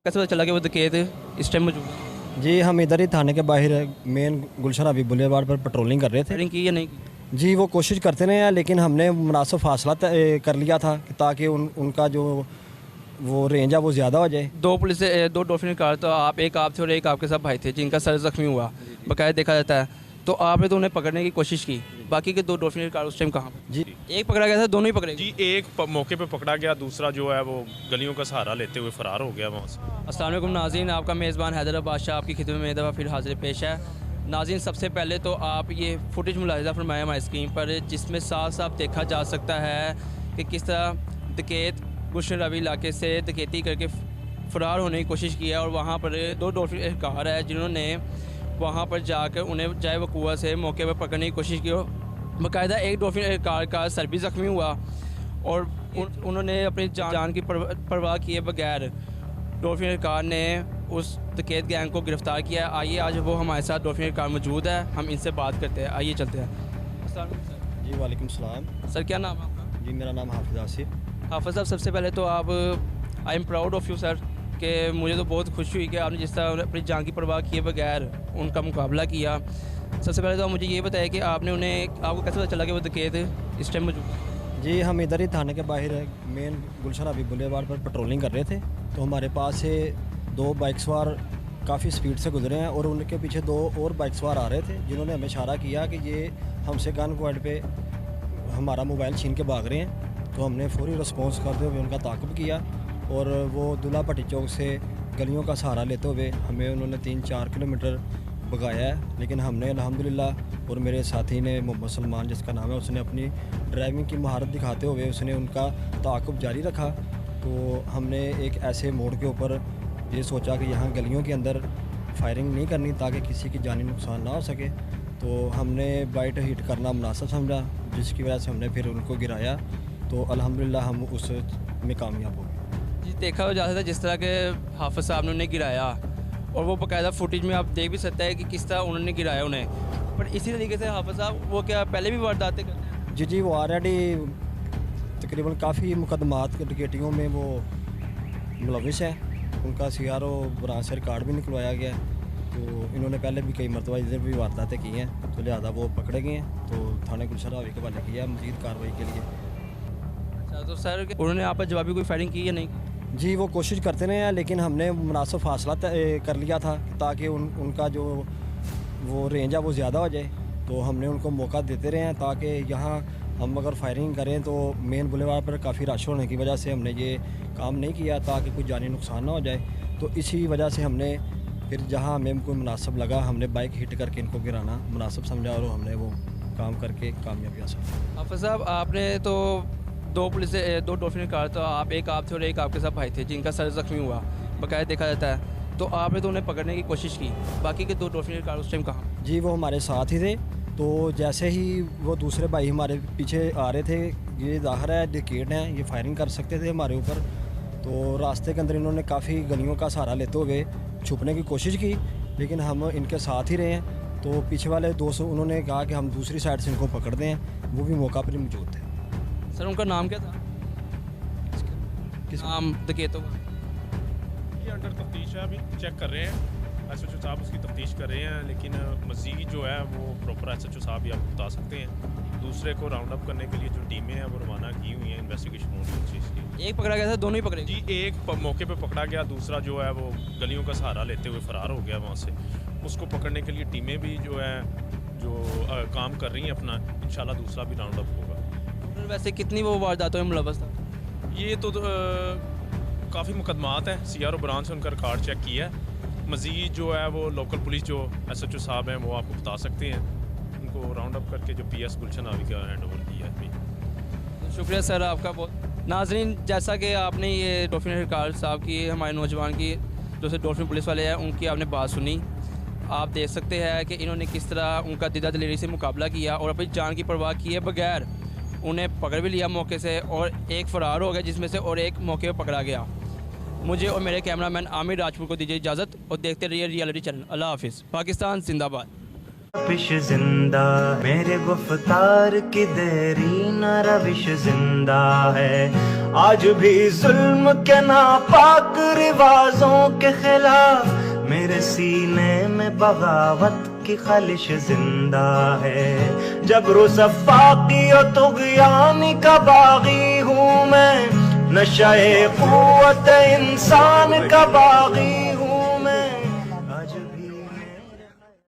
कैसे पता चला कि वो डकैत इस टाइम मौजूद है? जी हम इधर ही थाने के बाहर मेन गुलशन हबीब बुलेवार्ड पर पेट्रोलिंग कर रहे थे। फायरिंग की या नहीं की? जी वो कोशिश करते रहे हैं, लेकिन हमने मुनासिब फासला कर लिया था ताकि उनका जो वो रेंज है वो ज़्यादा हो जाए। दो डॉल्फिन कार, तो एक आप थे और एक आपके साथ भाई थे जिनका सर जख्मी हुआ, बकायदा देखा जाता है। तो आपने तो उन्हें पकड़ने की कोशिश की, बाकी के दो डॉल्फिन कार उस टाइम कहाँ? जी एक पकड़ा गया था, दोनों ही पकड़े गए? जी एक मौके पे पकड़ा गया, दूसरा जो है वो गलियों का सहारा लेते हुए फरार हो गया वहाँ से। अस्सलाम वालेकुम नाज़रीन, आपका मेज़बान हैदर बादशाह आपकी खिदमत में दफ़ा फिर हाजिर पेश है। नाज़रीन, सबसे पहले तो आप ये फुटेज मुलाहिज़ा फरमाएं हमारी स्क्रीन पर, जिसमें साफ साफ देखा जा सकता है कि किस तरह डकैत गुलशन रवि इलाके से डकैती करके फ़रार होने की कोशिश की है। और वहाँ पर दो डॉल्फिन कार है जिन्होंने वहाँ पर जाकर उन्हें जाए वकूआ से मौके पर पकड़ने की कोशिश की। बाकायदा एक डॉल्फिन कार का सर भी ज़ख्मी हुआ और उन्होंने अपनी जान की परवाह किए बगैर डॉल्फिन कार ने उस डकैत गैंग को गिरफ़्तार किया है। आइए, आज वो हमारे साथ डॉल्फिन कार मौजूद है, हम इनसे बात करते हैं। आइए चलते हैं। अस्सलाम वालेकुम सर। जी वालेकुम सलाम। सर, क्या नाम है आपका? जी मेरा नाम हाफिज़ आसिफ। हाफिज़ साहब, सबसे पहले तो आप I am proud of you sir, कि मुझे तो बहुत खुशी हुई कि आपने जिस तरह अपनी जान की परवाह किए बगैर उनका मुकाबला किया। सबसे पहले तो आप मुझे ये बताएं कि आपको कैसे पता चला कि वो डकैत इस टाइम मौजूद है? जी हम इधर ही थाने के बाहर मेन गुलशन हबीब बुलेवार्ड पर पेट्रोलिंग कर रहे थे, तो हमारे पास से दो बाइक सवार काफ़ी स्पीड से गुजरे हैं और उनके पीछे दो और बाइक सवार आ रहे थे, जिन्होंने हमें इशारा किया कि ये हमसे गन पॉइंट पे हमारा मोबाइल छीन के भाग रहे हैं। तो हमने फौरी रिस्पॉन्स करते हुए उनका ताक़ुब किया और वो दुल्हा भट्टी चौक से गलियों का सहारा लेते हुए हमें उन्होंने 3-4 किलोमीटर भगाया है। लेकिन हमने अल्हम्दुलिल्लाह और मेरे साथी ने मोहम्मद सलमान जिसका नाम है, उसने अपनी ड्राइविंग की महारत दिखाते हुए उसने उनका ताक़ुब जारी रखा। तो हमने एक ऐसे मोड़ के ऊपर ये सोचा कि यहाँ गलियों के अंदर फायरिंग नहीं करनी ताकि किसी की जानी नुकसान ना हो सके। तो हमने बाइट हिट करना मुनासिब समझा, जिसकी वजह से हमने फिर उनको गिराया। तो अल्हम्दुलिल्लाह हम उस में कामयाब हो गए। जी, देखा जा सकता है जिस तरह के हाफिज़ साहब ने उन्हें गिराया, और वो बाकायदा फुटेज में आप देख भी सकते हैं कि किस तरह उन्होंने गिराया उन्हें। पर इसी तरीके से हाफिज़ साहब वो क्या पहले भी वारदातें करते हैं? जी वो ऑलरेडी तकरीबन काफ़ी मुकदमात डकैतियों में वो मुलविस है। उनका CRO ब्रांच से रिकॉर्ड भी निकलवाया गया है। तो इन्होंने पहले भी कई मरतबा इधर भी वारदातें की हैं, तो लिहाजा वो पकड़े गए हैं। तो थाने गुलशन हबीब के हवाले किया मज़ीद कार्रवाई के लिए। अच्छा, तो सर उन्होंने आप पर जवाबी कोई फायरिंग की या नहीं? जी वो कोशिश करते रहे हैं, लेकिन हमने मुनासिब फासला कर लिया था ताकि उनका जो वो रेंज है वो ज़्यादा हो जाए। तो हमने उनको मौका देते रहे हैं ताकि यहाँ हम अगर फायरिंग करें तो मेन बुलेवार्ड पर काफ़ी रश होने की वजह से हमने ये काम नहीं किया ताकि कोई जानी नुकसान ना हो जाए। तो इसी वजह से हमने फिर जहाँ हमें कोई मुनासिब लगा हमने बाइक हिट करके इनको गिराना मुनासिब समझा और हमने वो काम करके कामयाबी हासिल की। हाफिज़ साहब, आपने तो दो डॉल्फिन कार, तो एक आप थे और एक आपके साथ भाई थे जिनका सर जख्मी हुआ, बकायदा देखा जाता है। तो आपने तो उन्हें पकड़ने की कोशिश की, बाकी के दो डॉल्फिन कार उस टाइम कहाँ? जी वो हमारे साथ ही थे। तो जैसे ही वो दूसरे भाई हमारे पीछे आ रहे थे, ये ज़ाहिर है डकैत हैं, ये फायरिंग कर सकते थे हमारे ऊपर। तो रास्ते के अंदर इन्होंने काफ़ी गलियों का सहारा लेते हुए छुपने की कोशिश की, लेकिन हम इनके साथ ही रहे हैं। तो पीछे वाले दोस्त उन्होंने कहा कि हम दूसरी साइड से इनको पकड़ते हैं, वो भी मौका पर ही मौजूद थे। सर, उनका नाम क्या था? किस नाम डकैतों का? ये अंडर तफ्तीश है, अभी चेक कर रहे हैं। SHO साहब उसकी तफ्तीश कर रहे हैं, लेकिन मज़ीद जो है वो प्रॉपर SHO साहब ही आपको बता सकते हैं। दूसरे को राउंड अप करने के लिए जो टीमें हैं वो रवाना की हुई हैं, इन्वेस्टिगेशन हो रही है उस चीज़ की। एक पकड़ा गया था, दोनों ही पकड़े गए? जी एक मौके पे पकड़ा गया, दूसरा जो है वो गलियों का सहारा लेते हुए फरार हो गया वहाँ से। उसको पकड़ने के लिए टीमें भी जो है काम कर रही हैं अपना, इंशाल्लाह दूसरा भी राउंड अप होगा। वैसे कितनी वो वारदातों में मुलव्वस था? ये तो काफ़ी मुकदमात हैं, CRO ब्रांच से उनका रिकॉर्ड चेक किया है। मज़ीद जो है वो लोकल पुलिस जो SHO साहब हैं वो आपको बता सकते हैं। उनको राउंड अप करके जो PS गुलशन हबीब का हैंड ओवर किया है अभी। शुक्रिया सर आपका बहुत। नाजरीन, जैसा कि आपने ये डॉल्फिन कार साहब की, हमारे नौजवान की, जो से डॉल्फिन पुलिस वाले हैं, उनकी आपने बात सुनी। आप देख सकते हैं कि इन्होंने किस तरह उनका दिदा दिलेरी से मुकाबला किया और अपनी जान की परवाह किए बगैर उन्हें पकड़ भी लिया मौके से, और एक फ़रार हो गया जिसमें से, और एक मौके पर पकड़ा गया। मुझे और मेरे कैमरामैन आमिर राजपूत को दीजिए इजाज़त और देखते रहिए रियलिटी चैनल। अल्लाह हाफिज़। पाकिस्तान जिंदाबाद। रविश जिंदा मेरे गुफ्तार की देरी न रविश जिंदा है। आज भी जुल्म के नापाक रिवाजों के खिलाफ मेरे सीने में बगावत की ख़ालिश जिंदा है। जबरो सफ़ाकी और तुग़यानी का बागी हूँ मैं, नशाए क़ुव्वत इंसान का बागी